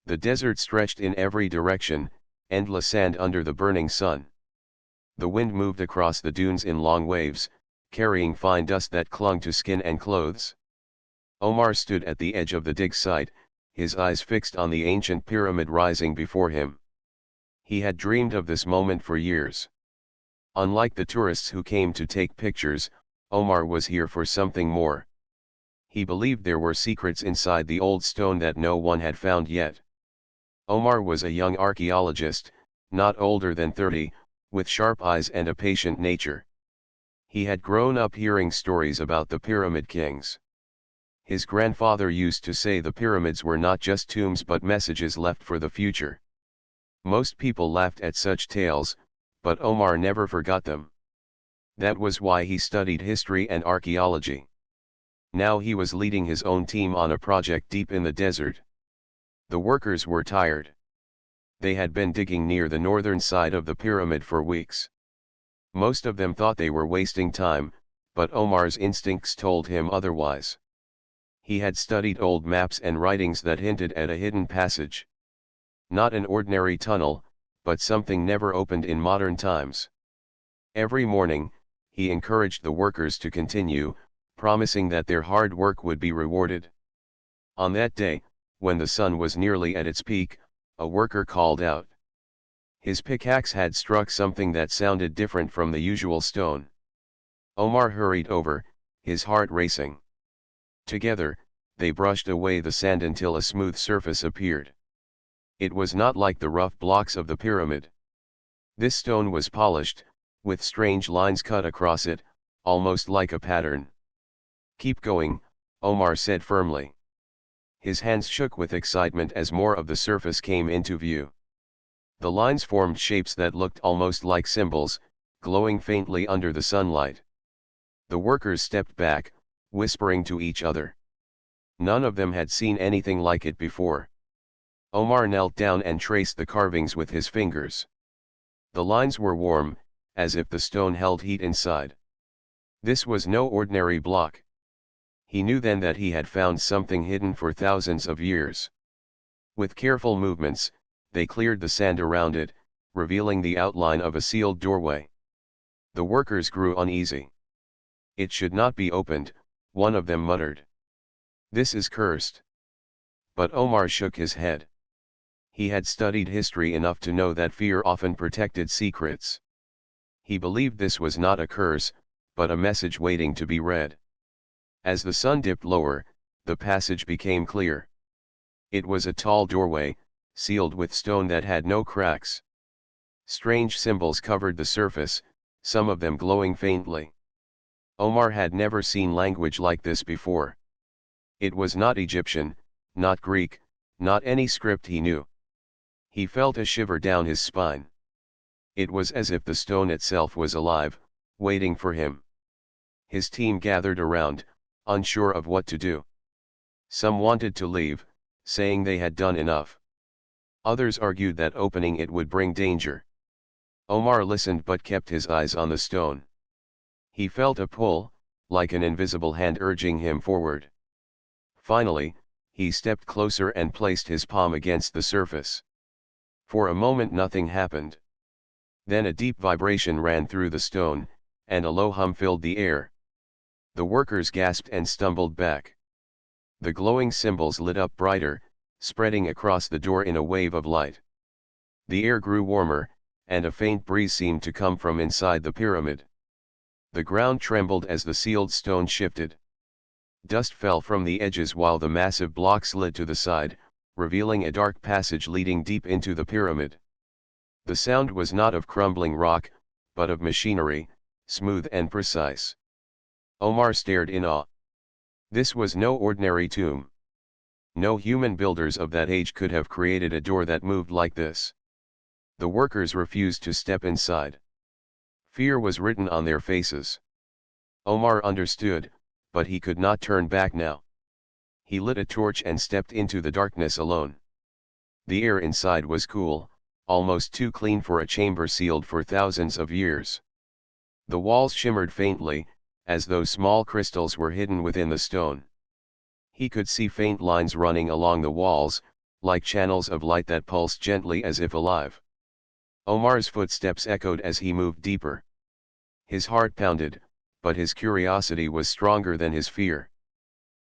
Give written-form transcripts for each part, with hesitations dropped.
The desert stretched in every direction, endless sand under the burning sun. The wind moved across the dunes in long waves, carrying fine dust that clung to skin and clothes. Omar stood at the edge of the dig site, his eyes fixed on the ancient pyramid rising before him. He had dreamed of this moment for years. Unlike the tourists who came to take pictures, Omar was here for something more. He believed there were secrets inside the old stone that no one had found yet. Omar was a young archaeologist, not older than 30, with sharp eyes and a patient nature. He had grown up hearing stories about the Pyramid Kings. His grandfather used to say the pyramids were not just tombs but messages left for the future. Most people laughed at such tales, but Omar never forgot them. That was why he studied history and archaeology. Now he was leading his own team on a project deep in the desert. The workers were tired. They had been digging near the northern side of the pyramid for weeks. Most of them thought they were wasting time, but Omar's instincts told him otherwise. He had studied old maps and writings that hinted at a hidden passage. Not an ordinary tunnel, but something never opened in modern times. Every morning, he encouraged the workers to continue, promising that their hard work would be rewarded. On that day, when the sun was nearly at its peak, a worker called out. His pickaxe had struck something that sounded different from the usual stone. Omar hurried over, his heart racing. Together, they brushed away the sand until a smooth surface appeared. It was not like the rough blocks of the pyramid. This stone was polished, with strange lines cut across it, almost like a pattern. Keep going, Omar said firmly. His hands shook with excitement as more of the surface came into view. The lines formed shapes that looked almost like symbols, glowing faintly under the sunlight. The workers stepped back, whispering to each other. None of them had seen anything like it before. Omar knelt down and traced the carvings with his fingers. The lines were warm, as if the stone held heat inside. This was no ordinary block. He knew then that he had found something hidden for thousands of years. With careful movements, they cleared the sand around it, revealing the outline of a sealed doorway. The workers grew uneasy. It should not be opened, one of them muttered. This is cursed. But Omar shook his head. He had studied history enough to know that fear often protected secrets. He believed this was not a curse, but a message waiting to be read. As the sun dipped lower, the passage became clear. It was a tall doorway, sealed with stone that had no cracks. Strange symbols covered the surface, some of them glowing faintly. Omar had never seen language like this before. It was not Egyptian, not Greek, not any script he knew. He felt a shiver down his spine. It was as if the stone itself was alive, waiting for him. His team gathered around, unsure of what to do. Some wanted to leave, saying they had done enough. Others argued that opening it would bring danger. Omar listened but kept his eyes on the stone. He felt a pull, like an invisible hand urging him forward. Finally, he stepped closer and placed his palm against the surface. For a moment nothing happened. Then a deep vibration ran through the stone, and a low hum filled the air. The workers gasped and stumbled back. The glowing symbols lit up brighter, spreading across the door in a wave of light. The air grew warmer, and a faint breeze seemed to come from inside the pyramid. The ground trembled as the sealed stone shifted. Dust fell from the edges while the massive block slid to the side, revealing a dark passage leading deep into the pyramid. The sound was not of crumbling rock, but of machinery, smooth and precise. Omar stared in awe. This was no ordinary tomb. No human builders of that age could have created a door that moved like this. The workers refused to step inside. Fear was written on their faces. Omar understood, but he could not turn back now. He lit a torch and stepped into the darkness alone. The air inside was cool, almost too clean for a chamber sealed for thousands of years. The walls shimmered faintly, as though small crystals were hidden within the stone. He could see faint lines running along the walls, like channels of light that pulsed gently as if alive. Omar's footsteps echoed as he moved deeper. His heart pounded, but his curiosity was stronger than his fear.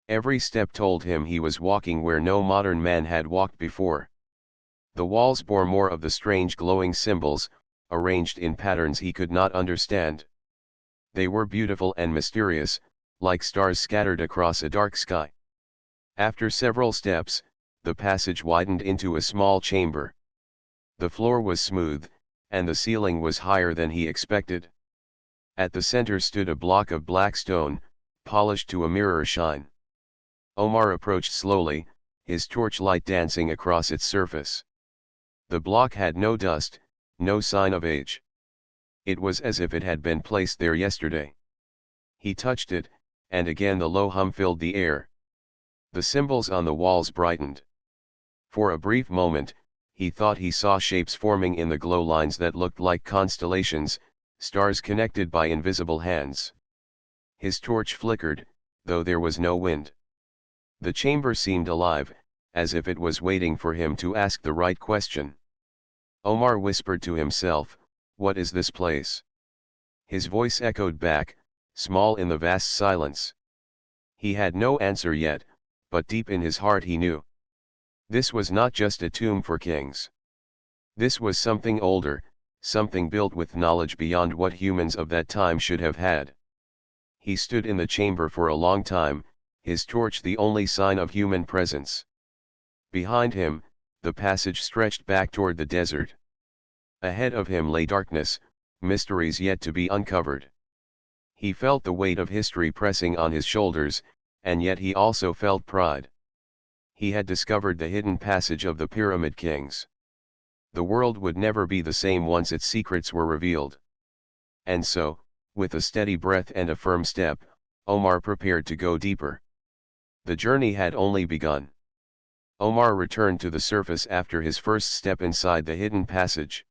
Every step told him he was walking where no modern man had walked before. The walls bore more of the strange glowing symbols, arranged in patterns he could not understand. They were beautiful and mysterious, like stars scattered across a dark sky. After several steps, the passage widened into a small chamber. The floor was smooth, and the ceiling was higher than he expected. At the center stood a block of black stone, polished to a mirror shine. Omar approached slowly, his torchlight dancing across its surface. The block had no dust, no sign of age. It was as if it had been placed there yesterday. He touched it, and again the low hum filled the air. The symbols on the walls brightened. For a brief moment, he thought he saw shapes forming in the glow lines that looked like constellations, stars connected by invisible hands. His torch flickered, though there was no wind. The chamber seemed alive, as if it was waiting for him to ask the right question. Omar whispered to himself, "What is this place?" His voice echoed back, small in the vast silence. He had no answer yet, but deep in his heart he knew. This was not just a tomb for kings. This was something older, something built with knowledge beyond what humans of that time should have had. He stood in the chamber for a long time, his torch the only sign of human presence. Behind him, the passage stretched back toward the desert. Ahead of him lay darkness, mysteries yet to be uncovered. He felt the weight of history pressing on his shoulders, and yet he also felt pride. He had discovered the hidden passage of the Pyramid Kings. The world would never be the same once its secrets were revealed. And so, with a steady breath and a firm step, Omar prepared to go deeper. The journey had only begun. Omar returned to the surface after his first step inside the hidden passage.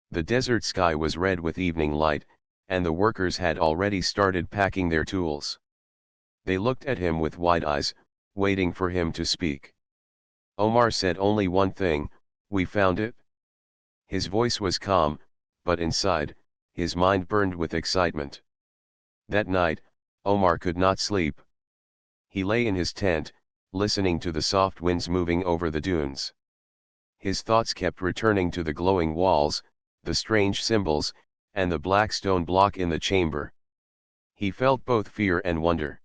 The desert sky was red with evening light, and the workers had already started packing their tools. They looked at him with wide eyes, waiting for him to speak. Omar said only one thing, "We found it." His voice was calm, but inside, his mind burned with excitement. That night, Omar could not sleep. He lay in his tent, listening to the soft winds moving over the dunes. His thoughts kept returning to the glowing walls, the strange symbols, and the black stone block in the chamber. He felt both fear and wonder.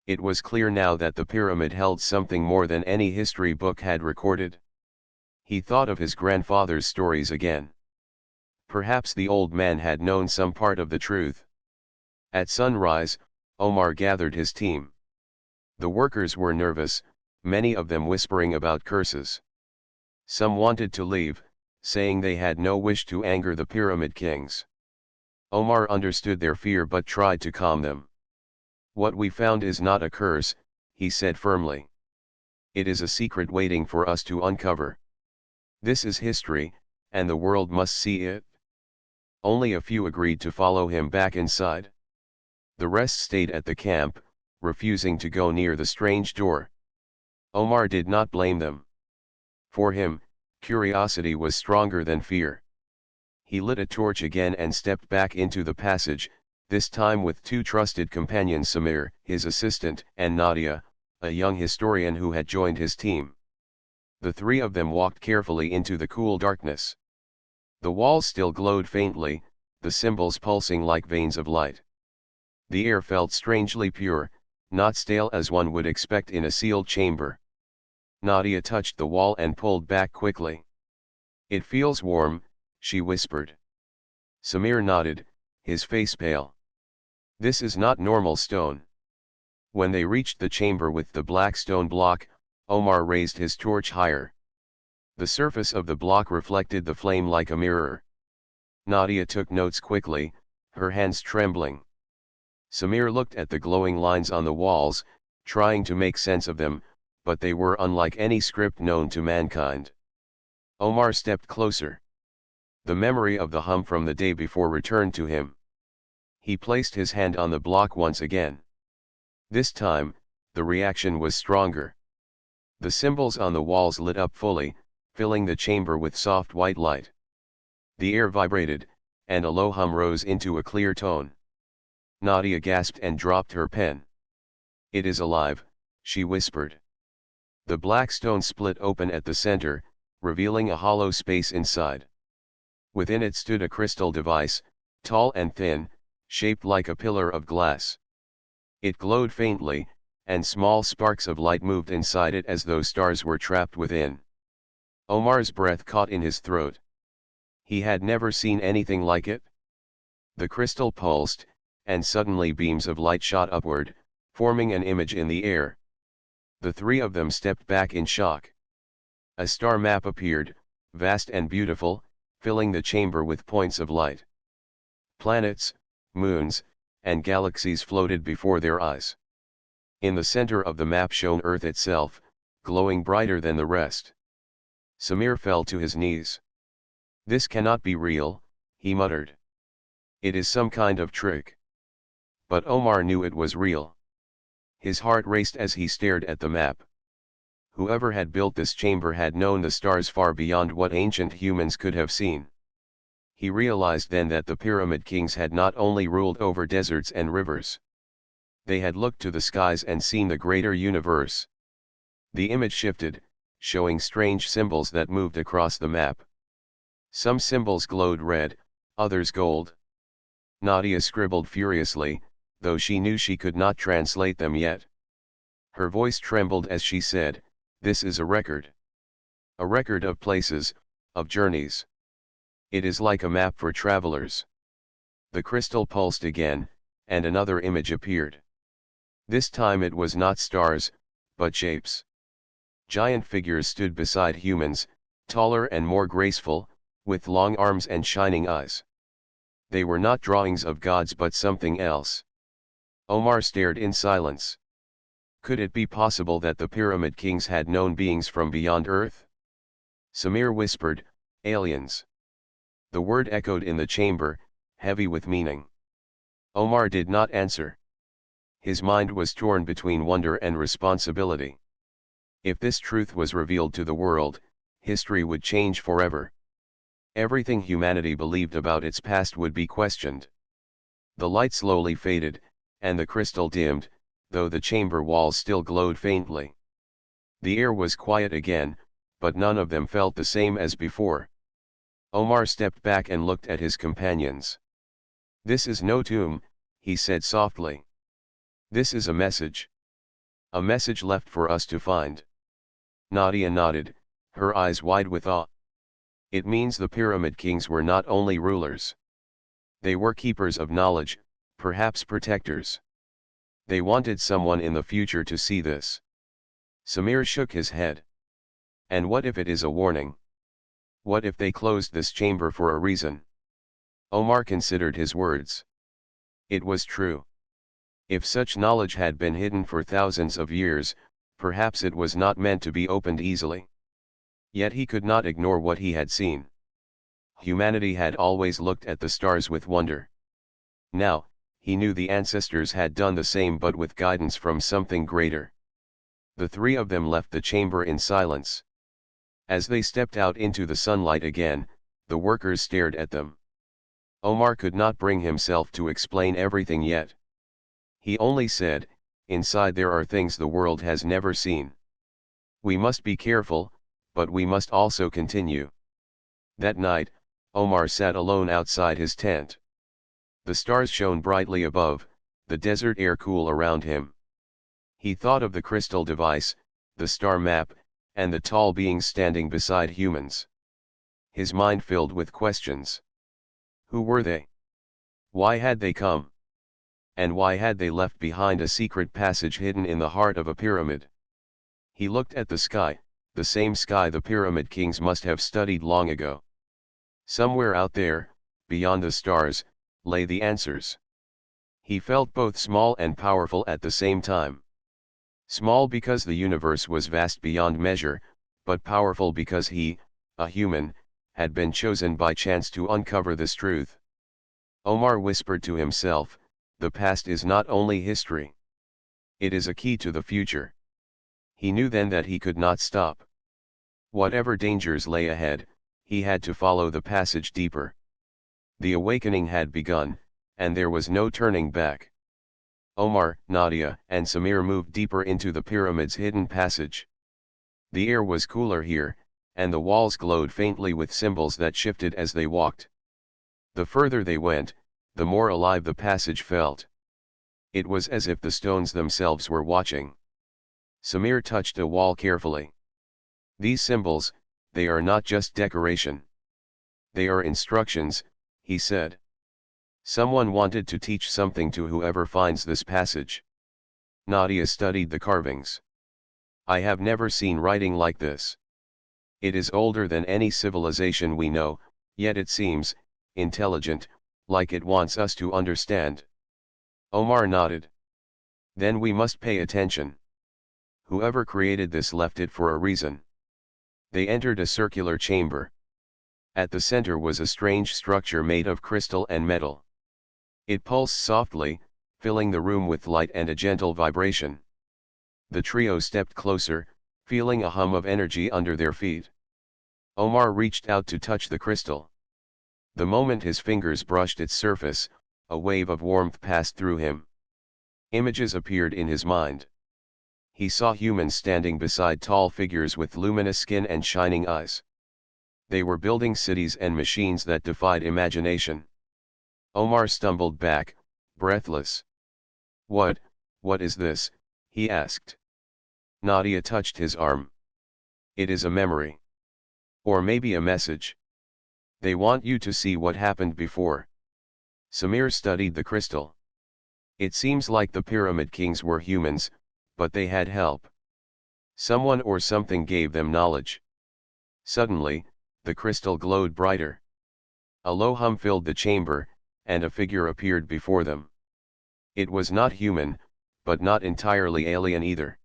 It was clear now that the pyramid held something more than any history book had recorded. He thought of his grandfather's stories again. Perhaps the old man had known some part of the truth. At sunrise, Omar gathered his team. The workers were nervous, many of them whispering about curses. Some wanted to leave, saying they had no wish to anger the Pyramid Kings. Omar understood their fear but tried to calm them. "What we found is not a curse," he said firmly. "It is a secret waiting for us to uncover. This is history, and the world must see it." Only a few agreed to follow him back inside. The rest stayed at the camp, refusing to go near the strange door. Omar did not blame them. For him, curiosity was stronger than fear. He lit a torch again and stepped back into the passage, this time with two trusted companions, Samir, his assistant, and Nadia, a young historian who had joined his team. The three of them walked carefully into the cool darkness. The walls still glowed faintly, the symbols pulsing like veins of light. The air felt strangely pure, not stale as one would expect in a sealed chamber. Nadia touched the wall and pulled back quickly. "It feels warm," she whispered. Samir nodded, his face pale. "This is not normal stone." When they reached the chamber with the black stone block, Omar raised his torch higher. The surface of the block reflected the flame like a mirror. Nadia took notes quickly, her hands trembling. Samir looked at the glowing lines on the walls, trying to make sense of them, but they were unlike any script known to mankind. Omar stepped closer. The memory of the hum from the day before returned to him. He placed his hand on the block once again. This time, the reaction was stronger. The symbols on the walls lit up fully, filling the chamber with soft white light. The air vibrated, and a low hum rose into a clear tone. Nadia gasped and dropped her pen. "It is alive," she whispered. The black stone split open at the center, revealing a hollow space inside. Within it stood a crystal device, tall and thin, shaped like a pillar of glass. It glowed faintly, and small sparks of light moved inside it as though stars were trapped within. Omar's breath caught in his throat. He had never seen anything like it. The crystal pulsed, and suddenly beams of light shot upward, forming an image in the air. The three of them stepped back in shock. A star map appeared, vast and beautiful, filling the chamber with points of light. Planets, moons, and galaxies floated before their eyes. In the center of the map shone Earth itself, glowing brighter than the rest. Samir fell to his knees. "This cannot be real," he muttered. "It is some kind of trick." But Omar knew it was real. His heart raced as he stared at the map. Whoever had built this chamber had known the stars far beyond what ancient humans could have seen. He realized then that the Pyramid Kings had not only ruled over deserts and rivers. They had looked to the skies and seen the greater universe. The image shifted, showing strange symbols that moved across the map. Some symbols glowed red, others gold. Nadia scribbled furiously, though she knew she could not translate them yet. Her voice trembled as she said, "This is a record. A record of places, of journeys. It is like a map for travelers." The crystal pulsed again, and another image appeared. This time it was not stars, but shapes. Giant figures stood beside humans, taller and more graceful, with long arms and shining eyes. They were not drawings of gods but something else. Omar stared in silence. Could it be possible that the Pyramid Kings had known beings from beyond Earth? Samir whispered, "Aliens." The word echoed in the chamber, heavy with meaning. Omar did not answer. His mind was torn between wonder and responsibility. If this truth was revealed to the world, history would change forever. Everything humanity believed about its past would be questioned. The light slowly faded, and the crystal dimmed, though the chamber walls still glowed faintly. The air was quiet again, but none of them felt the same as before. Omar stepped back and looked at his companions. "This is no tomb," he said softly. "This is a message. A message left for us to find." Nadia nodded, her eyes wide with awe. "It means the Pyramid Kings were not only rulers. They were keepers of knowledge, perhaps protectors. They wanted someone in the future to see this." Samir shook his head. "And what if it is a warning? What if they closed this chamber for a reason?" Omar considered his words. It was true. If such knowledge had been hidden for thousands of years, perhaps it was not meant to be opened easily. Yet he could not ignore what he had seen. Humanity had always looked at the stars with wonder. Now, he knew the ancestors had done the same but with guidance from something greater. The three of them left the chamber in silence. As they stepped out into the sunlight again, the workers stared at them. Omar could not bring himself to explain everything yet. He only said, "Inside there are things the world has never seen. We must be careful, but we must also continue." That night, Omar sat alone outside his tent. The stars shone brightly above, the desert air cool around him. He thought of the crystal device, the star map, and the tall beings standing beside humans. His mind filled with questions. Who were they? Why had they come? And why had they left behind a secret passage hidden in the heart of a pyramid? He looked at the sky, the same sky the Pyramid Kings must have studied long ago. Somewhere out there, beyond the stars, lay the answers. He felt both small and powerful at the same time. Small because the universe was vast beyond measure, but powerful because he, a human, had been chosen by chance to uncover this truth. Omar whispered to himself, "The past is not only history. It is a key to the future." He knew then that he could not stop. Whatever dangers lay ahead, he had to follow the passage deeper. The awakening had begun, and there was no turning back. Omar, Nadia, and Samir moved deeper into the pyramid's hidden passage. The air was cooler here, and the walls glowed faintly with symbols that shifted as they walked. The further they went, the more alive the passage felt. It was as if the stones themselves were watching. Samir touched a wall carefully. These symbols, they are not just decoration. They are instructions, he said. Someone wanted to teach something to whoever finds this passage. Nadia studied the carvings. I have never seen writing like this. It is older than any civilization we know, yet it seems intelligent, like it wants us to understand. Omar nodded. Then we must pay attention. Whoever created this left it for a reason. They entered a circular chamber. At the center was a strange structure made of crystal and metal. It pulsed softly, filling the room with light and a gentle vibration. The trio stepped closer, feeling a hum of energy under their feet. Omar reached out to touch the crystal. The moment his fingers brushed its surface, a wave of warmth passed through him. Images appeared in his mind. He saw humans standing beside tall figures with luminous skin and shining eyes. They were building cities and machines that defied imagination. Omar stumbled back, breathless. What is this?" he asked. Nadia touched his arm. "It is a memory. Or maybe a message. They want you to see what happened before." Samir studied the crystal. It seems like the Pyramid Kings were humans, but they had help. Someone or something gave them knowledge. Suddenly, the crystal glowed brighter. A low hum filled the chamber, and a figure appeared before them. It was not human, but not entirely alien either.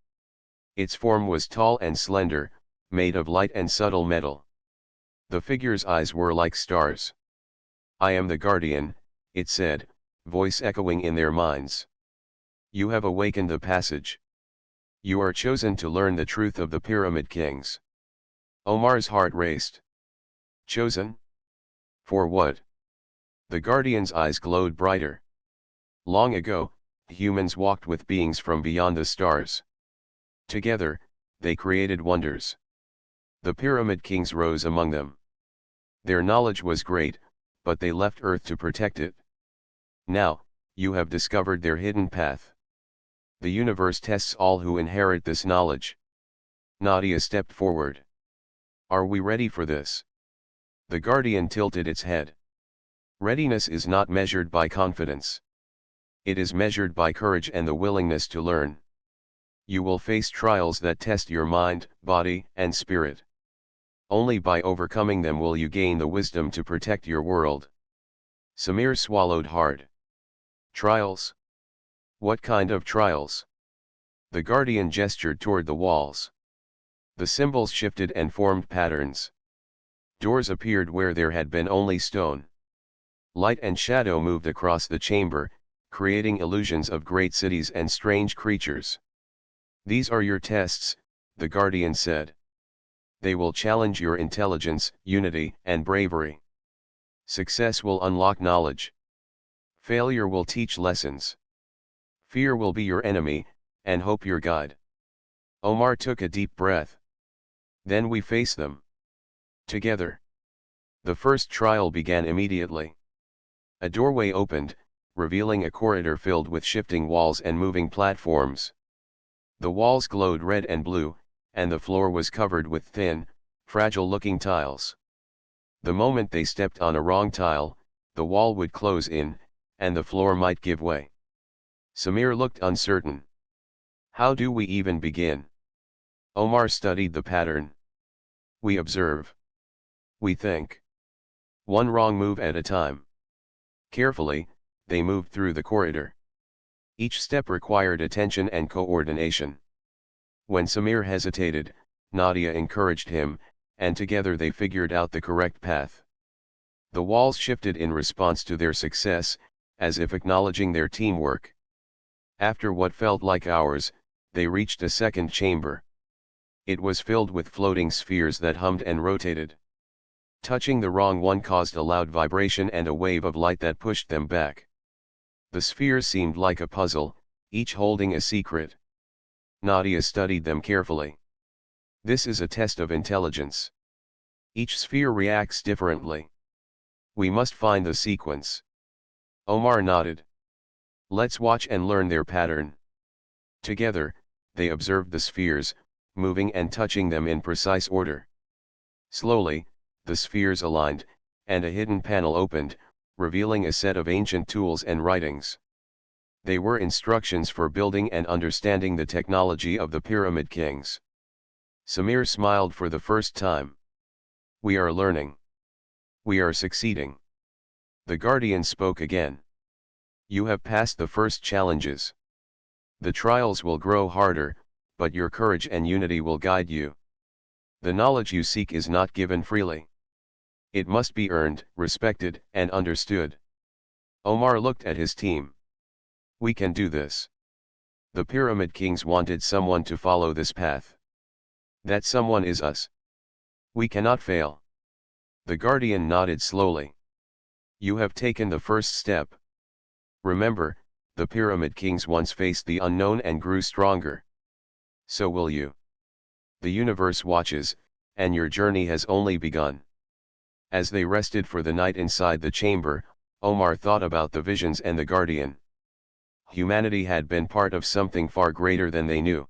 Its form was tall and slender, made of light and subtle metal. The figure's eyes were like stars. "I am the guardian," it said, voice echoing in their minds. "You have awakened the passage. You are chosen to learn the truth of the Pyramid Kings." Omar's heart raced. Chosen? For what? The guardian's eyes glowed brighter. Long ago, humans walked with beings from beyond the stars. Together, they created wonders. The Pyramid Kings rose among them. Their knowledge was great, but they left Earth to protect it. Now, you have discovered their hidden path. The universe tests all who inherit this knowledge. Nadia stepped forward. "Are we ready for this?" The guardian tilted its head. "Readiness is not measured by confidence. It is measured by courage and the willingness to learn. You will face trials that test your mind, body, and spirit. Only by overcoming them will you gain the wisdom to protect your world." Samir swallowed hard. "Trials? What kind of trials?" The guardian gestured toward the walls. The symbols shifted and formed patterns. Doors appeared where there had been only stone. Light and shadow moved across the chamber, creating illusions of great cities and strange creatures. "These are your tests," the guardian said. "They will challenge your intelligence, unity, and bravery. Success will unlock knowledge. Failure will teach lessons. Fear will be your enemy, and hope your guide." Omar took a deep breath. "Then we face them. Together." The first trial began immediately. A doorway opened, revealing a corridor filled with shifting walls and moving platforms. The walls glowed red and blue, and the floor was covered with thin, fragile-looking tiles. The moment they stepped on a wrong tile, the wall would close in, and the floor might give way. Samir looked uncertain. "How do we even begin?" Omar studied the pattern. "We observe. We think. One wrong move at a time." Carefully, they moved through the corridor. Each step required attention and coordination. When Samir hesitated, Nadia encouraged him, and together they figured out the correct path. The walls shifted in response to their success, as if acknowledging their teamwork. After what felt like hours, they reached a second chamber. It was filled with floating spheres that hummed and rotated. Touching the wrong one caused a loud vibration and a wave of light that pushed them back. The spheres seemed like a puzzle, each holding a secret. Nadia studied them carefully. This is a test of intelligence. Each sphere reacts differently. We must find the sequence. Omar nodded. Let's watch and learn their pattern. Together, they observed the spheres, moving and touching them in precise order. Slowly, the spheres aligned, and a hidden panel opened, revealing a set of ancient tools and writings. They were instructions for building and understanding the technology of the Pyramid Kings. Samir smiled for the first time. We are learning. We are succeeding. The Guardian spoke again. You have passed the first challenges. The trials will grow harder, but your courage and unity will guide you. The knowledge you seek is not given freely. It must be earned, respected, and understood. Omar looked at his team. We can do this. The Pyramid Kings wanted someone to follow this path. That someone is us. We cannot fail. The Guardian nodded slowly. You have taken the first step. Remember, the Pyramid Kings once faced the unknown and grew stronger. So will you. The universe watches, and your journey has only begun. As they rested for the night inside the chamber, Omar thought about the visions and the Guardian. Humanity had been part of something far greater than they knew.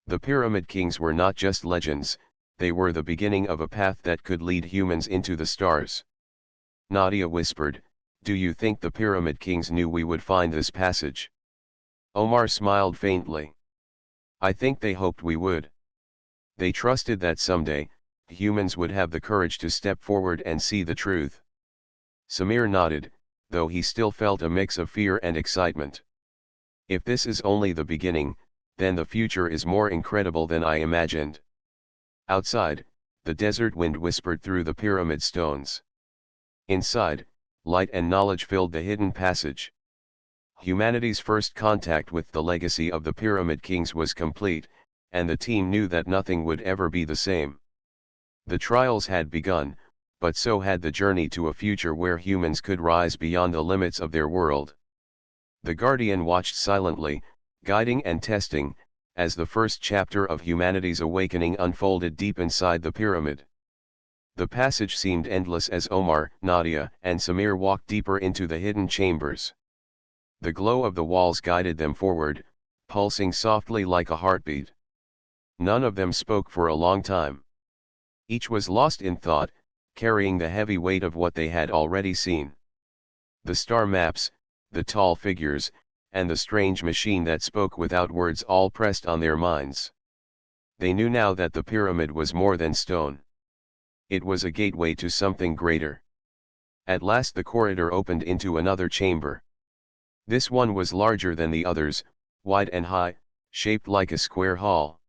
The Pyramid Kings were not just legends, they were the beginning of a path that could lead humans into the stars. Nadia whispered, Do you think the Pyramid Kings knew we would find this passage? Omar smiled faintly. I think they hoped we would. They trusted that someday, humans would have the courage to step forward and see the truth. Samir nodded, though he still felt a mix of fear and excitement. If this is only the beginning, then the future is more incredible than I imagined. Outside, the desert wind whispered through the pyramid stones. Inside, light and knowledge filled the hidden passage. Humanity's first contact with the legacy of the Pyramid Kings was complete, and the team knew that nothing would ever be the same. The trials had begun, but so had the journey to a future where humans could rise beyond the limits of their world. The Guardian watched silently, guiding and testing, as the first chapter of humanity's awakening unfolded deep inside the pyramid. The passage seemed endless as Omar, Nadia, and Samir walked deeper into the hidden chambers. The glow of the walls guided them forward, pulsing softly like a heartbeat. None of them spoke for a long time. Each was lost in thought, carrying the heavy weight of what they had already seen. The star maps, the tall figures, and the strange machine that spoke without words all pressed on their minds. They knew now that the pyramid was more than stone. It was a gateway to something greater. At last the corridor opened into another chamber. This one was larger than the others, wide and high, shaped like a square hall.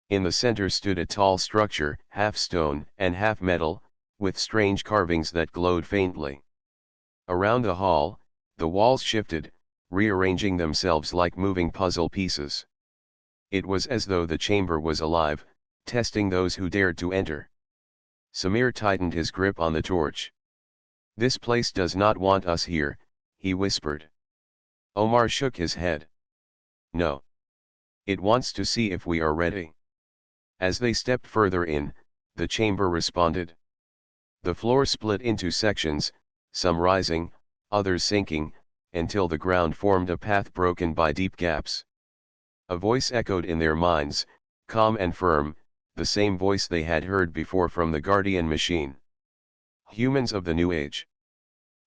In the center stood a tall structure, half stone and half metal, with strange carvings that glowed faintly. Around the hall, the walls shifted, rearranging themselves like moving puzzle pieces. It was as though the chamber was alive, testing those who dared to enter. Samir tightened his grip on the torch. This place does not want us here, he whispered. Omar shook his head. No. It wants to see if we are ready. As they stepped further in, the chamber responded. The floor split into sections, some rising, others sinking, until the ground formed a path broken by deep gaps. A voice echoed in their minds, calm and firm, the same voice they had heard before from the Guardian machine. Humans of the New Age.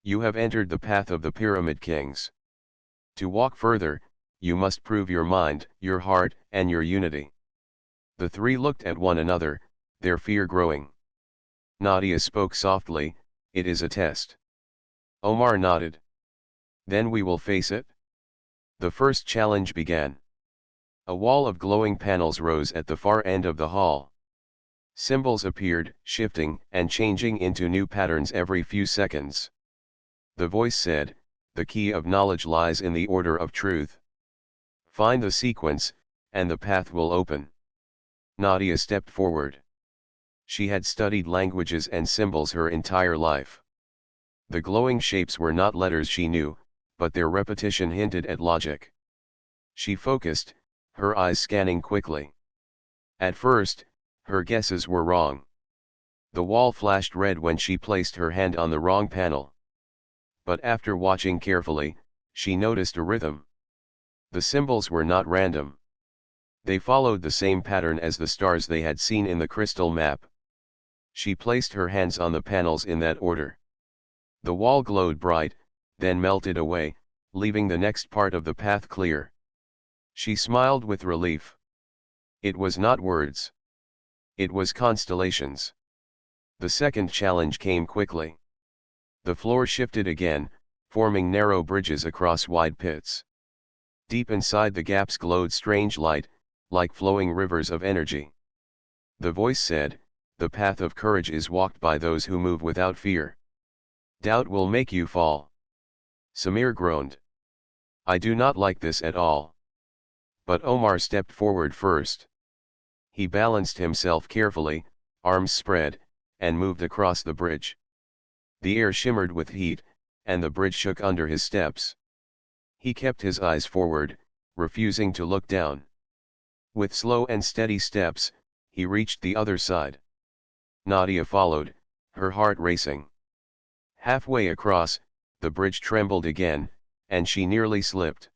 You have entered the path of the Pyramid Kings. To walk further, you must prove your mind, your heart, and your unity. The three looked at one another, their fear growing. Nadia spoke softly, It is a test. Omar nodded. Then we will face it. The first challenge began. A wall of glowing panels rose at the far end of the hall. Symbols appeared, shifting and changing into new patterns every few seconds. The voice said, The key of knowledge lies in the order of truth. Find the sequence, and the path will open. Nadia stepped forward. She had studied languages and symbols her entire life. The glowing shapes were not letters she knew, but their repetition hinted at logic. She focused, her eyes scanning quickly. At first, her guesses were wrong. The wall flashed red when she placed her hand on the wrong panel. But after watching carefully, she noticed a rhythm. The symbols were not random. They followed the same pattern as the stars they had seen in the crystal map. She placed her hands on the panels in that order. The wall glowed bright, then melted away, leaving the next part of the path clear. She smiled with relief. It was not words. It was constellations. The second challenge came quickly. The floor shifted again, forming narrow bridges across wide pits. Deep inside the gaps glowed strange light, like flowing rivers of energy. The voice said, "The path of courage is walked by those who move without fear. Doubt will make you fall." Samir groaned. "I do not like this at all." But Omar stepped forward first. He balanced himself carefully, arms spread, and moved across the bridge. The air shimmered with heat, and the bridge shook under his steps. He kept his eyes forward, refusing to look down. With slow and steady steps, he reached the other side. Nadia followed, her heart racing. Halfway across, the bridge trembled again, and she nearly slipped.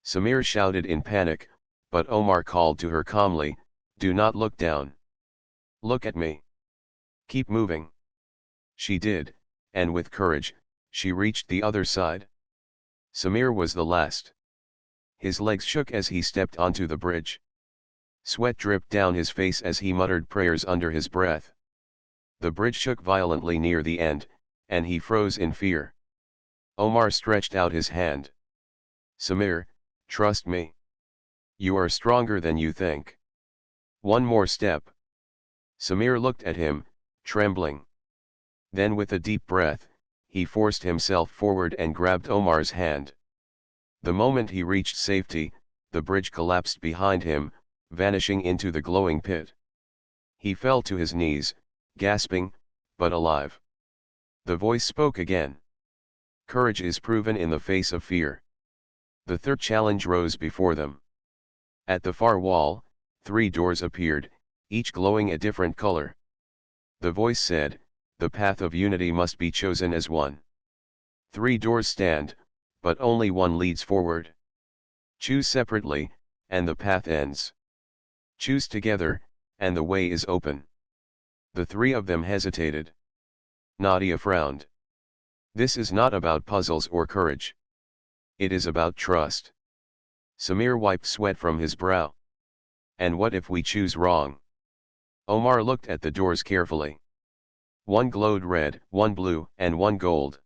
Samir shouted in panic, but Omar called to her calmly, "Do not look down. Look at me. Keep moving." She did, and with courage, she reached the other side. Samir was the last. His legs shook as he stepped onto the bridge. Sweat dripped down his face as he muttered prayers under his breath. The bridge shook violently near the end, and he froze in fear. Omar stretched out his hand. "Samir, trust me. You are stronger than you think. One more step." Samir looked at him, trembling. Then with a deep breath, he forced himself forward and grabbed Omar's hand. The moment he reached safety, the bridge collapsed behind him, vanishing into the glowing pit. He fell to his knees, gasping, but alive. The voice spoke again. Courage is proven in the face of fear. The third challenge rose before them. At the far wall, 3 doors appeared, each glowing a different color. The voice said, "The path of unity must be chosen as one. 3 doors stand, but only one leads forward. Choose separately, and the path ends. Choose together, and the way is open." The 3 of them hesitated. Nadia frowned. "This is not about puzzles or courage. It is about trust." Samir wiped sweat from his brow. "And what if we choose wrong?" Omar looked at the doors carefully. One glowed red, one blue, and one gold.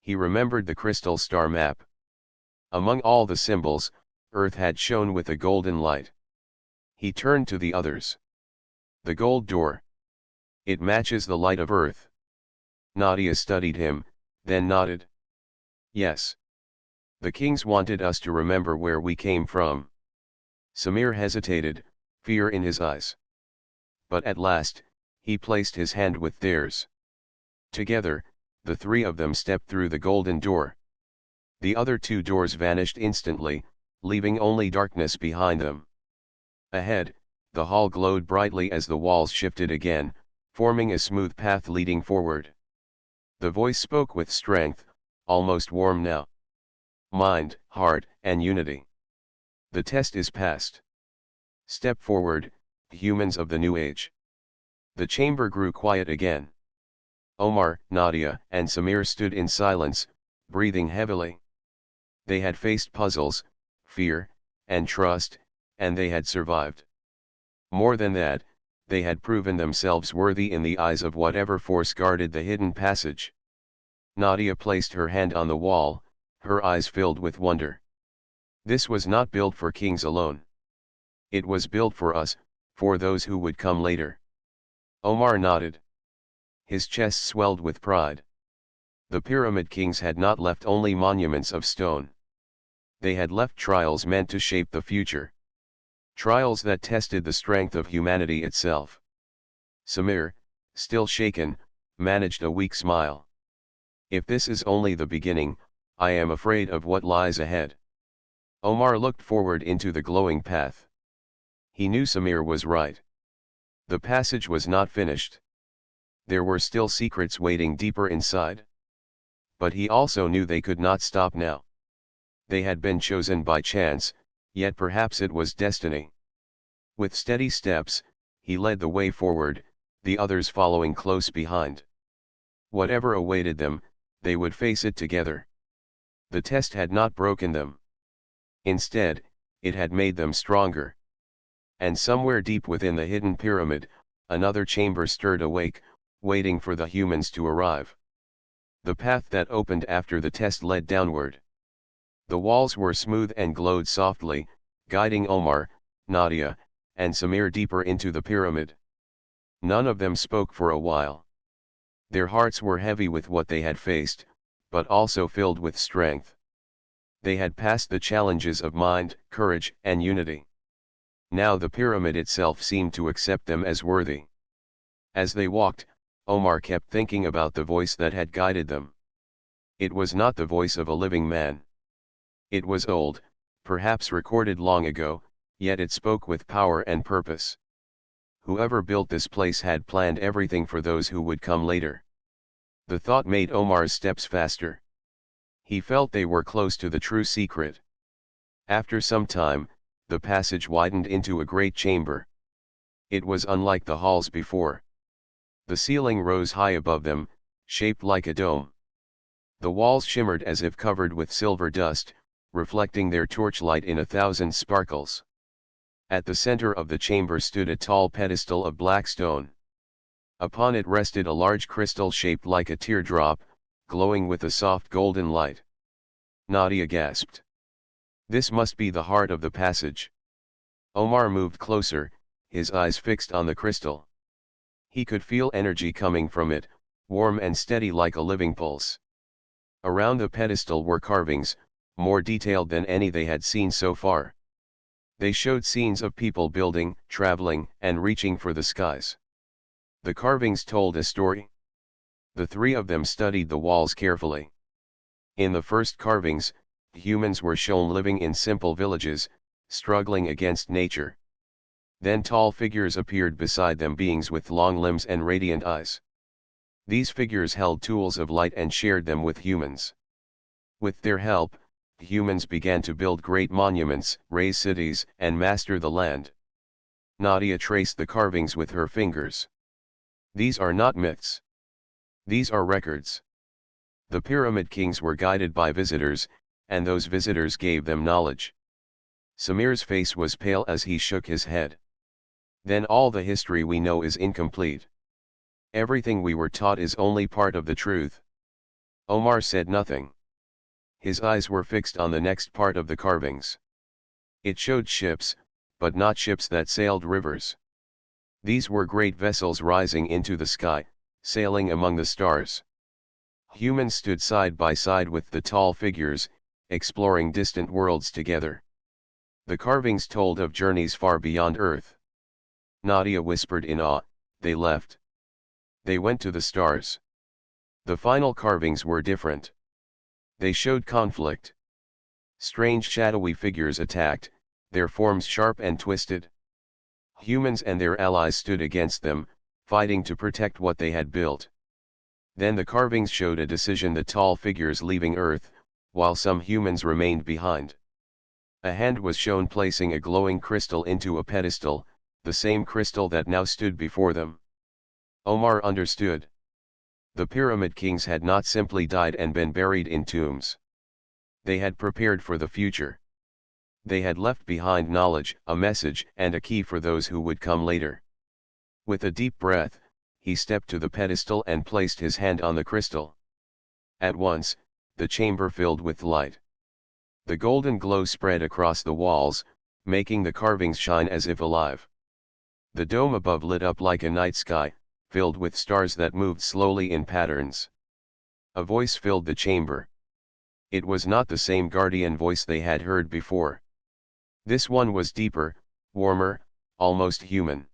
He remembered the crystal star map. Among all the symbols, Earth had shone with a golden light. He turned to the others. "The gold door. It matches the light of Earth." Nadia studied him, then nodded. "Yes. The kings wanted us to remember where we came from." Samir hesitated, fear in his eyes. But at last, he placed his hand with theirs. Together, the 3 of them stepped through the golden door. The other 2 doors vanished instantly, leaving only darkness behind them. Ahead, the hall glowed brightly as the walls shifted again, forming a smooth path leading forward. The voice spoke with strength, almost warm now. "Mind, heart, and unity. The test is passed. Step forward, humans of the new age." The chamber grew quiet again. Omar, Nadia, and Samir stood in silence, breathing heavily. They had faced puzzles, fear, and trust, and they had survived. More than that, they had proven themselves worthy in the eyes of whatever force guarded the hidden passage. Nadia placed her hand on the wall, her eyes filled with wonder. This was not built for kings alone. It was built for us, for those who would come later. Omar nodded. His chest swelled with pride. The pyramid kings had not left only monuments of stone. They had left trials meant to shape the future. Trials that tested the strength of humanity itself. Samir, still shaken, managed a weak smile. If this is only the beginning, I am afraid of what lies ahead. Omar looked forward into the glowing path. He knew Samir was right. The passage was not finished. There were still secrets waiting deeper inside. But he also knew they could not stop now. They had been chosen by chance, yet perhaps it was destiny. With steady steps, he led the way forward, the others following close behind. Whatever awaited them, they would face it together. The test had not broken them. Instead, it had made them stronger. And somewhere deep within the hidden pyramid, another chamber stirred awake, waiting for the humans to arrive. The path that opened after the test led downward. The walls were smooth and glowed softly, guiding Omar, Nadia, and Samir deeper into the pyramid. None of them spoke for a while. Their hearts were heavy with what they had faced, but also filled with strength. They had passed the challenges of mind, courage, and unity. Now the pyramid itself seemed to accept them as worthy. As they walked, Omar kept thinking about the voice that had guided them. It was not the voice of a living man. It was old, perhaps recorded long ago, yet it spoke with power and purpose. Whoever built this place had planned everything for those who would come later. The thought made Omar's steps faster. He felt they were close to the true secret. After some time, the passage widened into a great chamber. It was unlike the halls before. The ceiling rose high above them, shaped like a dome. The walls shimmered as if covered with silver dust, reflecting their torchlight in 1,000 sparkles. At the center of the chamber stood a tall pedestal of black stone. Upon it rested a large crystal shaped like a teardrop, glowing with a soft golden light. Nadia gasped. This must be the heart of the passage. Omar moved closer, his eyes fixed on the crystal. He could feel energy coming from it, warm and steady like a living pulse. Around the pedestal were carvings, more detailed than any they had seen so far. They showed scenes of people building, traveling, and reaching for the skies. The carvings told a story. The three of them studied the walls carefully. In the first carvings, humans were shown living in simple villages, struggling against nature. Then tall figures appeared beside them, beings with long limbs and radiant eyes. These figures held tools of light and shared them with humans. With their help, humans began to build great monuments, raise cities, and master the land. Nadia traced the carvings with her fingers. These are not myths. These are records. The pyramid kings were guided by visitors, and those visitors gave them knowledge. Samir's face was pale as he shook his head. Then all the history we know is incomplete. Everything we were taught is only part of the truth. Omar said nothing. His eyes were fixed on the next part of the carvings. It showed ships, but not ships that sailed rivers. These were great vessels rising into the sky, sailing among the stars. Humans stood side by side with the tall figures, exploring distant worlds together. The carvings told of journeys far beyond Earth. Nadia whispered in awe, "They left. They went to the stars." The final carvings were different. They showed conflict. Strange shadowy figures attacked, their forms sharp and twisted. Humans and their allies stood against them, fighting to protect what they had built. Then the carvings showed a decision: the tall figures leaving Earth, while some humans remained behind. A hand was shown placing a glowing crystal into a pedestal, the same crystal that now stood before them. Omar understood. The pyramid kings had not simply died and been buried in tombs. They had prepared for the future. They had left behind knowledge, a message, and a key for those who would come later. With a deep breath, he stepped to the pedestal and placed his hand on the crystal. At once, the chamber filled with light. The golden glow spread across the walls, making the carvings shine as if alive. The dome above lit up like a night sky, filled with stars that moved slowly in patterns. A voice filled the chamber. It was not the same guardian voice they had heard before. This one was deeper, warmer, almost human.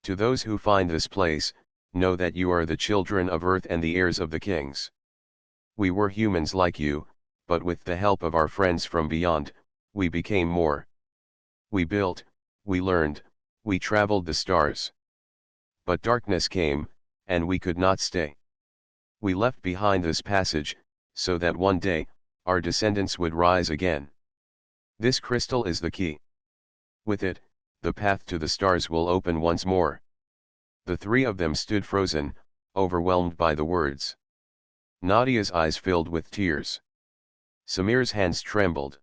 To those who find this place, know that you are the children of earth and the heirs of the kings. We were humans like you, but with the help of our friends from beyond, we became more. We built, we learned, we traveled the stars. But darkness came, and we could not stay. We left behind this passage, so that one day, our descendants would rise again. This crystal is the key. With it, the path to the stars will open once more. The three of them stood frozen, overwhelmed by the words. Nadia's eyes filled with tears. Samir's hands trembled.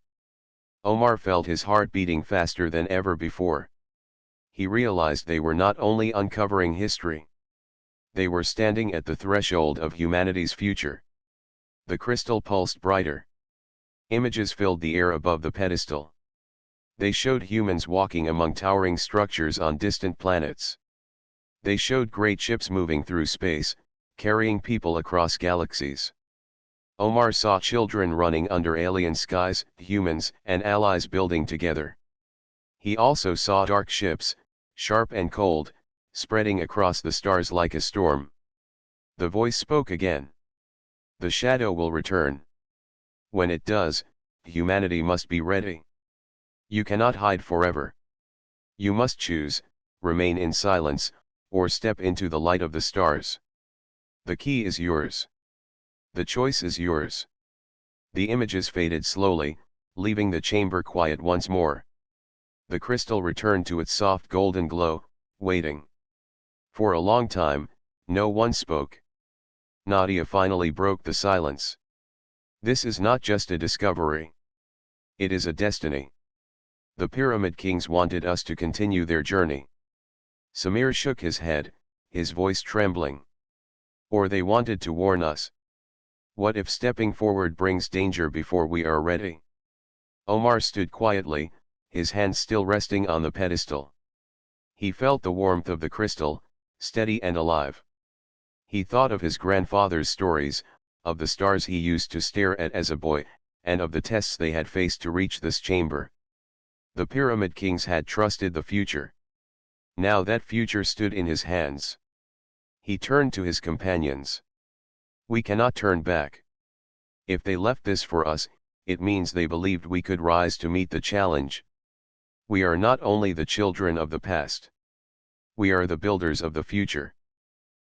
Omar felt his heart beating faster than ever before. He realized they were not only uncovering history. They were standing at the threshold of humanity's future. The crystal pulsed brighter. Images filled the air above the pedestal. They showed humans walking among towering structures on distant planets. They showed great ships moving through space, carrying people across galaxies. Omar saw children running under alien skies, humans and allies building together. He also saw dark ships, sharp and cold, spreading across the stars like a storm. The voice spoke again. The shadow will return. When it does, humanity must be ready. You cannot hide forever. You must choose, remain in silence, or step into the light of the stars. The key is yours. The choice is yours. The images faded slowly, leaving the chamber quiet once more. The crystal returned to its soft golden glow, waiting. For a long time, no one spoke. Nadia finally broke the silence. This is not just a discovery. It is a destiny. The Pyramid Kings wanted us to continue their journey. Samir shook his head, his voice trembling. Or they wanted to warn us. What if stepping forward brings danger before we are ready? Omar stood quietly, his hands still resting on the pedestal. He felt the warmth of the crystal, steady and alive. He thought of his grandfather's stories, of the stars he used to stare at as a boy, and of the tests they had faced to reach this chamber. The Pyramid Kings had trusted the future. Now that future stood in his hands. He turned to his companions. We cannot turn back. If they left this for us, it means they believed we could rise to meet the challenge. We are not only the children of the past. We are the builders of the future.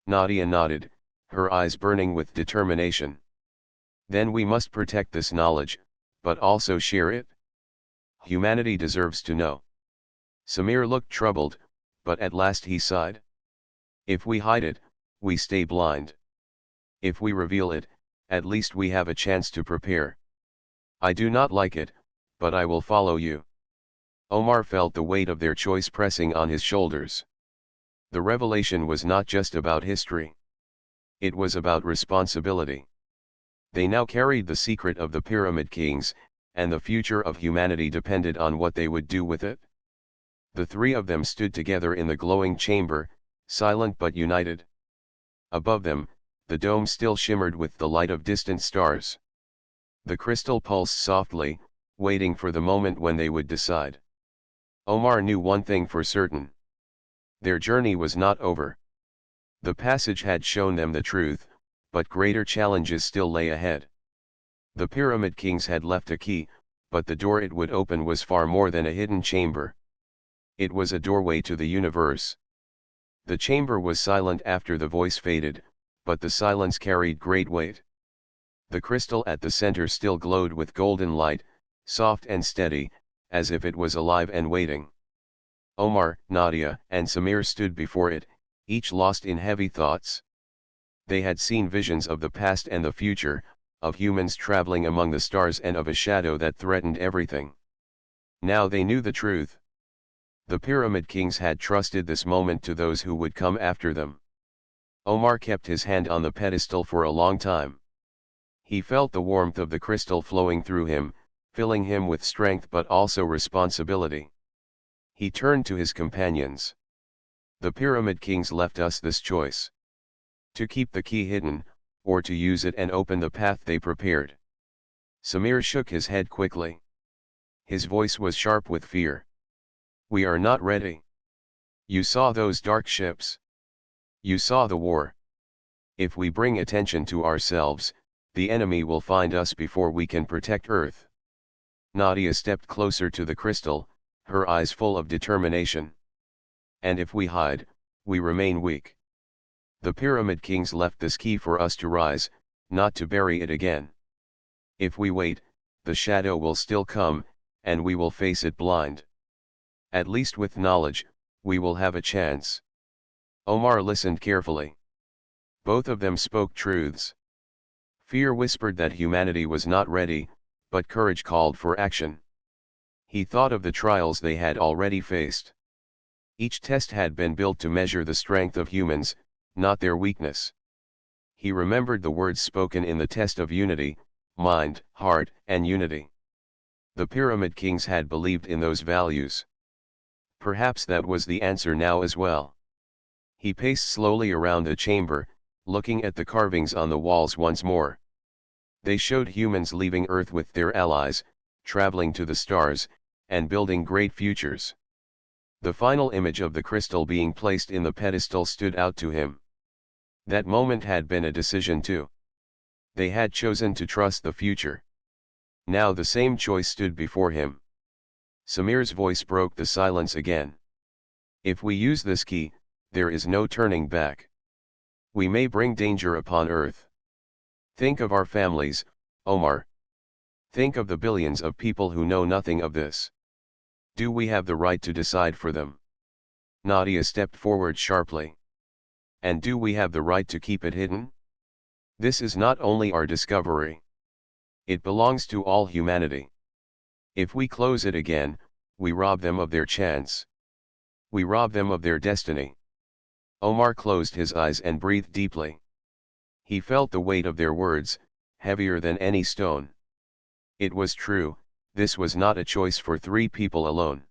Nadia nodded, her eyes burning with determination. Then we must protect this knowledge, but also share it. Humanity deserves to know. Samir looked troubled, but at last he sighed. If we hide it, we stay blind. If we reveal it, at least we have a chance to prepare. I do not like it, but I will follow you. Omar felt the weight of their choice pressing on his shoulders. The revelation was not just about history. It was about responsibility. They now carried the secret of the Pyramid Kings, and the future of humanity depended on what they would do with it. The three of them stood together in the glowing chamber, silent but united. Above them, the dome still shimmered with the light of distant stars. The crystal pulsed softly, waiting for the moment when they would decide. Omar knew one thing for certain. Their journey was not over. The passage had shown them the truth, but greater challenges still lay ahead. The Pyramid Kings had left a key, but the door it would open was far more than a hidden chamber. It was a doorway to the universe. The chamber was silent after the voice faded, but the silence carried great weight. The crystal at the center still glowed with golden light, soft and steady, as if it was alive and waiting. Omar, Nadia, and Samir stood before it, each lost in heavy thoughts. They had seen visions of the past and the future, of humans traveling among the stars and of a shadow that threatened everything. Now they knew the truth. The Pyramid Kings had trusted this moment to those who would come after them. Omar kept his hand on the pedestal for a long time. He felt the warmth of the crystal flowing through him, filling him with strength but also responsibility. He turned to his companions. The Pyramid Kings left us this choice. To keep the key hidden, or to use it and open the path they prepared. Samir shook his head quickly. His voice was sharp with fear. We are not ready. You saw those dark ships. You saw the war. If we bring attention to ourselves, the enemy will find us before we can protect Earth. Nadia stepped closer to the crystal, her eyes full of determination. And if we hide, we remain weak. The Pyramid Kings left this key for us to rise, not to bury it again. If we wait, the shadow will still come, and we will face it blind. At least with knowledge, we will have a chance. Omar listened carefully. Both of them spoke truths. Fear whispered that humanity was not ready, but courage called for action. He thought of the trials they had already faced. Each test had been built to measure the strength of humans, not their weakness. He remembered the words spoken in the test of unity, mind, heart, and unity. The Pyramid Kings had believed in those values. Perhaps that was the answer now as well. He paced slowly around the chamber, looking at the carvings on the walls once more. They showed humans leaving Earth with their allies, traveling to the stars, and building great futures. The final image of the crystal being placed in the pedestal stood out to him. That moment had been a decision too. They had chosen to trust the future. Now the same choice stood before him. Samir's voice broke the silence again. If we use this key, there is no turning back. We may bring danger upon Earth. Think of our families, Omar. Think of the billions of people who know nothing of this. Do we have the right to decide for them? Nadia stepped forward sharply. And do we have the right to keep it hidden? This is not only our discovery. It belongs to all humanity. If we close it again, we rob them of their chance. We rob them of their destiny. Omar closed his eyes and breathed deeply. He felt the weight of their words, heavier than any stone. It was true, this was not a choice for three people alone.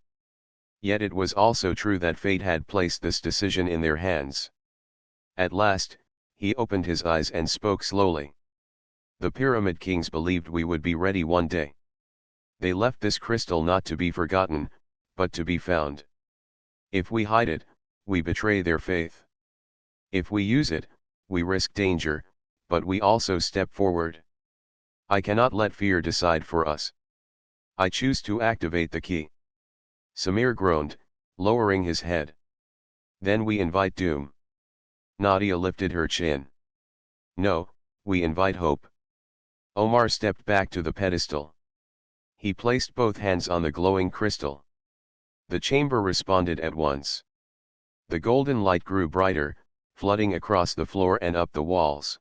Yet it was also true that fate had placed this decision in their hands. At last, he opened his eyes and spoke slowly. The Pyramid Kings believed we would be ready one day. They left this crystal not to be forgotten, but to be found. If we hide it, we betray their faith. If we use it, we risk danger, but we also step forward. I cannot let fear decide for us. I choose to activate the key. Samir groaned, lowering his head. Then we invite doom. Nadia lifted her chin. No, we invite hope. Omar stepped back to the pedestal. He placed both hands on the glowing crystal. The chamber responded at once. The golden light grew brighter, flooding across the floor and up the walls.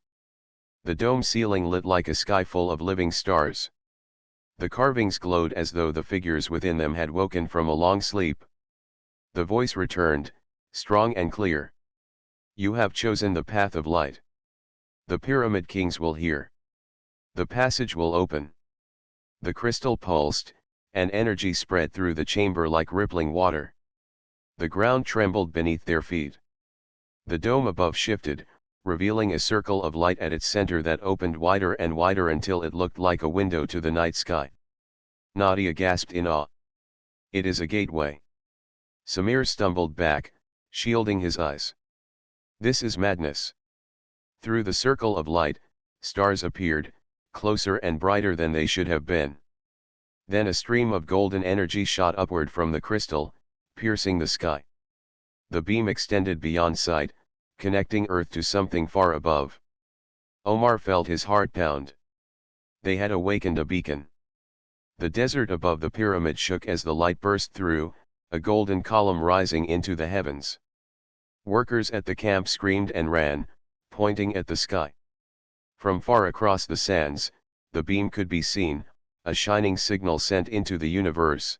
The dome ceiling lit like a sky full of living stars. The carvings glowed as though the figures within them had woken from a long sleep. The voice returned, strong and clear. You have chosen the path of light. The Pyramid Kings will hear. The passage will open. The crystal pulsed, and energy spread through the chamber like rippling water. The ground trembled beneath their feet. The dome above shifted, revealing a circle of light at its center that opened wider and wider until it looked like a window to the night sky. Nadia gasped in awe. It is a gateway. Samir stumbled back, shielding his eyes. This is madness. Through the circle of light, stars appeared, closer and brighter than they should have been. Then a stream of golden energy shot upward from the crystal, piercing the sky. The beam extended beyond sight, connecting Earth to something far above. Omar felt his heart pound. They had awakened a beacon. The desert above the pyramid shook as the light burst through, a golden column rising into the heavens. Workers at the camp screamed and ran, pointing at the sky. From far across the sands, the beam could be seen, a shining signal sent into the universe.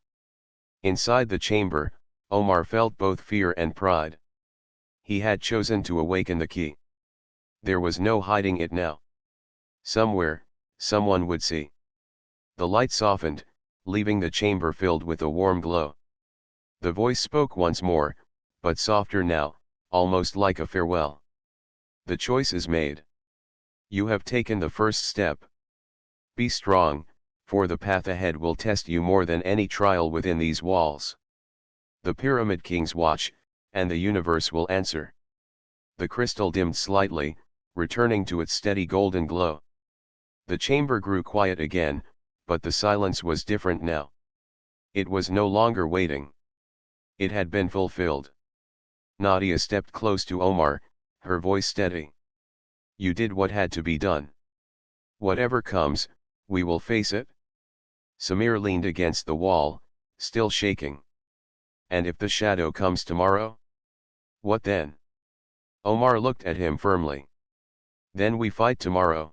Inside the chamber, Omar felt both fear and pride. He had chosen to awaken the key. There was no hiding it now. Somewhere, someone would see. The light softened, leaving the chamber filled with a warm glow. The voice spoke once more, but softer now, almost like a farewell. The choice is made. You have taken the first step. Be strong, for the path ahead will test you more than any trial within these walls. The Pyramid Kings watch, and the universe will answer. The crystal dimmed slightly, returning to its steady golden glow. The chamber grew quiet again, but the silence was different now. It was no longer waiting. It had been fulfilled. Nadia stepped close to Omar, her voice steady. You did what had to be done. Whatever comes, we will face it. Samir leaned against the wall, still shaking. And if the shadow comes tomorrow? What then? Omar looked at him firmly. Then we fight tomorrow.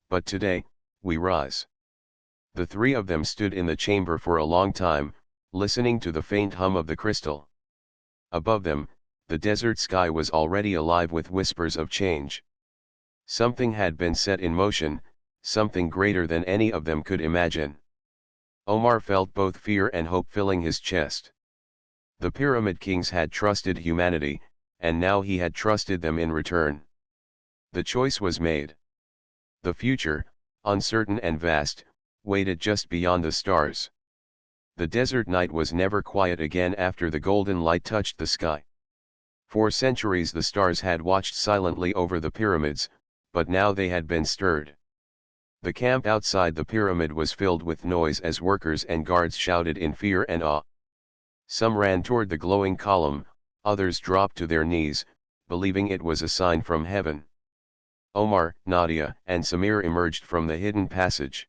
But today, we rise. The three of them stood in the chamber for a long time, listening to the faint hum of the crystal. Above them, the desert sky was already alive with whispers of change. Something had been set in motion, something greater than any of them could imagine. Omar felt both fear and hope filling his chest. The Pyramid Kings had trusted humanity, and now he had trusted them in return. The choice was made. The future, uncertain and vast, waited just beyond the stars. The desert night was never quiet again after the golden light touched the sky. For centuries the stars had watched silently over the pyramids, but now they had been stirred. The camp outside the pyramid was filled with noise as workers and guards shouted in fear and awe. Some ran toward the glowing column, others dropped to their knees, believing it was a sign from heaven. Omar, Nadia, and Samir emerged from the hidden passage.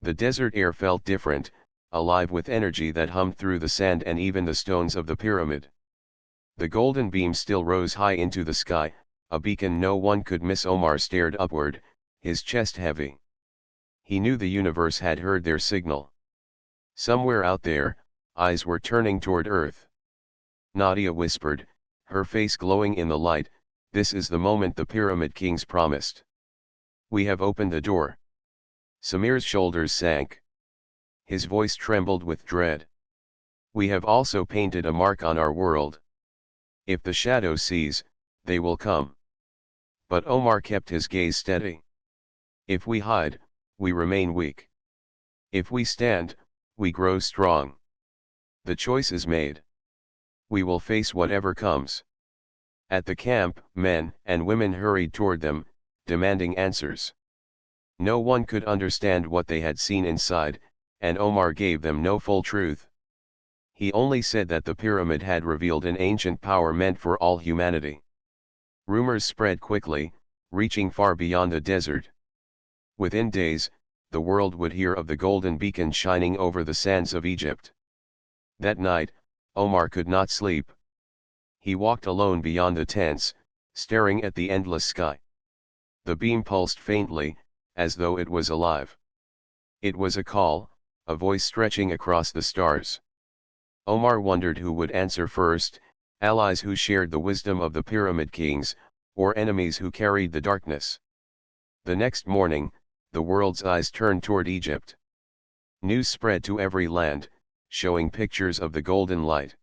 The desert air felt different, alive with energy that hummed through the sand and even the stones of the pyramid. The golden beam still rose high into the sky, a beacon no one could miss. Omar stared upward, his chest heavy. He knew the universe had heard their signal. Somewhere out there, eyes were turning toward Earth. Nadia whispered, her face glowing in the light, this is the moment the Pyramid Kings promised. We have opened the door. Samir's shoulders sank. His voice trembled with dread. We have also painted a mark on our world. If the shadow sees, they will come. But Omar kept his gaze steady. If we hide, we remain weak. If we stand, we grow strong. The choice is made. We will face whatever comes. At the camp, men and women hurried toward them, demanding answers. No one could understand what they had seen inside, and Omar gave them no full truth. He only said that the pyramid had revealed an ancient power meant for all humanity. Rumors spread quickly, reaching far beyond the desert. Within days, the world would hear of the golden beacon shining over the sands of Egypt. That night, Omar could not sleep. He walked alone beyond the tents, staring at the endless sky. The beam pulsed faintly, as though it was alive. It was a call, a voice stretching across the stars. Omar wondered who would answer first, allies who shared the wisdom of the Pyramid Kings, or enemies who carried the darkness. The next morning, the world's eyes turned toward Egypt. News spread to every land, showing pictures of the golden light.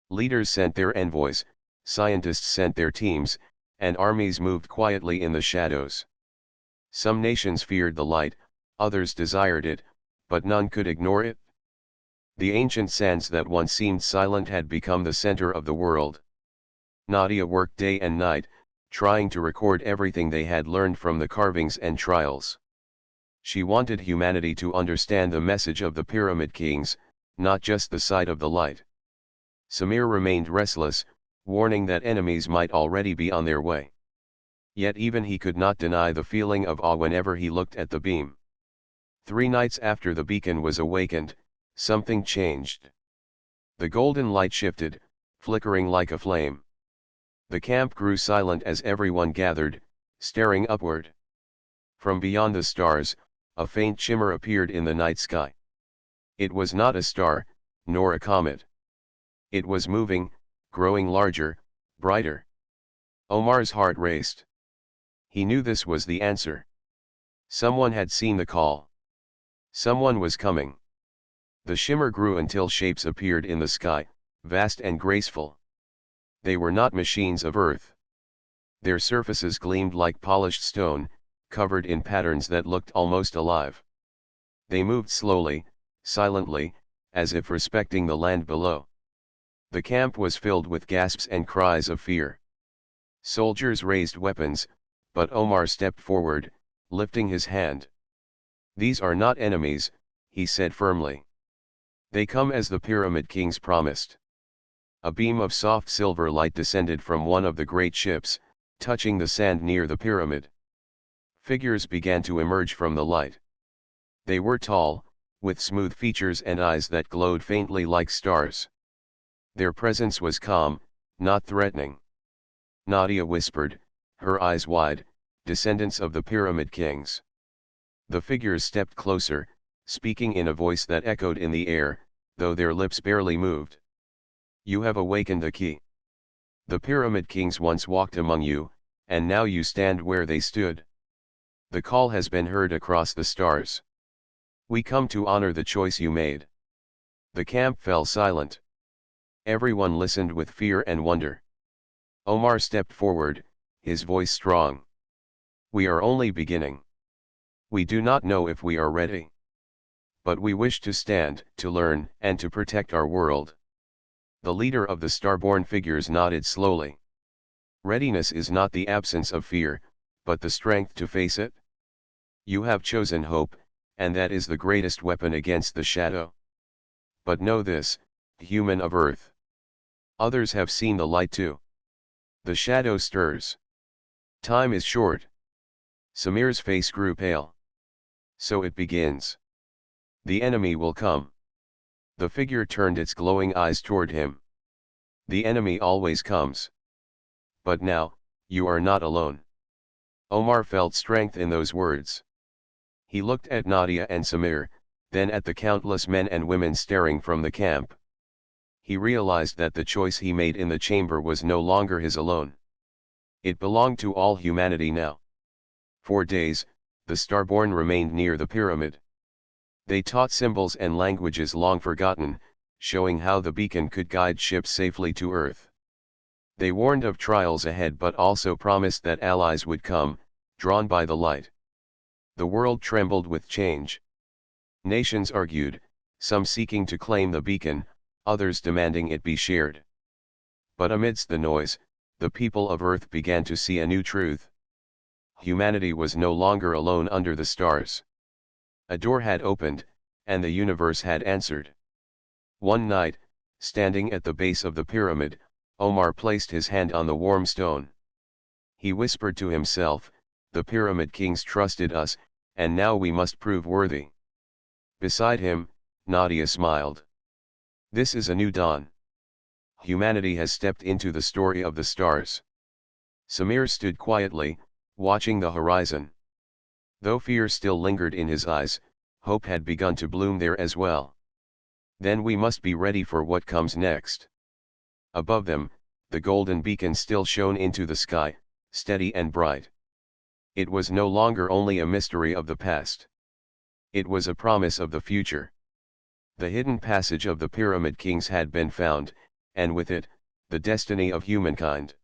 Leaders sent their envoys, scientists sent their teams, and armies moved quietly in the shadows. Some nations feared the light, others desired it, but none could ignore it. The ancient sands that once seemed silent had become the center of the world. Nadia worked day and night, trying to record everything they had learned from the carvings and trials. She wanted humanity to understand the message of the Pyramid Kings, not just the sight of the light. Samir remained restless, warning that enemies might already be on their way. Yet even he could not deny the feeling of awe whenever he looked at the beam. 3 nights after the beacon was awakened, something changed. The golden light shifted, flickering like a flame. The camp grew silent as everyone gathered, staring upward. From beyond the stars, a faint shimmer appeared in the night sky. It was not a star, nor a comet. It was moving, growing larger, brighter. Omar's heart raced. He knew this was the answer. Someone had seen the call. Someone was coming. The shimmer grew until shapes appeared in the sky, vast and graceful. They were not machines of earth. Their surfaces gleamed like polished stone, covered in patterns that looked almost alive. They moved slowly, silently, as if respecting the land below. The camp was filled with gasps and cries of fear. Soldiers raised weapons, but Omar stepped forward, lifting his hand. "These are not enemies," he said firmly. "They come as the Pyramid Kings promised." A beam of soft silver light descended from one of the great ships, touching the sand near the pyramid. Figures began to emerge from the light. They were tall, with smooth features and eyes that glowed faintly like stars. Their presence was calm, not threatening. Nadia whispered, her eyes wide, "Descendants of the Pyramid Kings." The figures stepped closer, speaking in a voice that echoed in the air, though their lips barely moved. "You have awakened a key. The Pyramid Kings once walked among you, and now you stand where they stood. The call has been heard across the stars. We come to honor the choice you made." The camp fell silent. Everyone listened with fear and wonder. Omar stepped forward, his voice strong. "We are only beginning. We do not know if we are ready. But we wish to stand, to learn, and to protect our world." The leader of the starborn figures nodded slowly. "Readiness is not the absence of fear, but the strength to face it. You have chosen hope, and that is the greatest weapon against the shadow. But know this, human of Earth. Others have seen the light too. The shadow stirs. Time is short." Samir's face grew pale. "So it begins. The enemy will come." The figure turned its glowing eyes toward him. "The enemy always comes. But now, you are not alone." Omar felt strength in those words. He looked at Nadia and Samir, then at the countless men and women staring from the camp. He realized that the choice he made in the chamber was no longer his alone. It belonged to all humanity now. For days, the Starborn remained near the pyramid. They taught symbols and languages long forgotten, showing how the beacon could guide ships safely to Earth. They warned of trials ahead but also promised that allies would come, drawn by the light. The world trembled with change. Nations argued, some seeking to claim the beacon, others demanding it be shared. But amidst the noise, the people of Earth began to see a new truth. Humanity was no longer alone under the stars. A door had opened, and the universe had answered. One night, standing at the base of the pyramid, Omar placed his hand on the warm stone. He whispered to himself, "The Pyramid Kings trusted us, and now we must prove worthy." Beside him, Nadia smiled. "This is a new dawn. Humanity has stepped into the story of the stars." Samir stood quietly, watching the horizon. Though fear still lingered in his eyes, hope had begun to bloom there as well. "Then we must be ready for what comes next." Above them, the golden beacon still shone into the sky, steady and bright. It was no longer only a mystery of the past. It was a promise of the future. The hidden passage of the Pyramid Kings had been found, and with it, the destiny of humankind.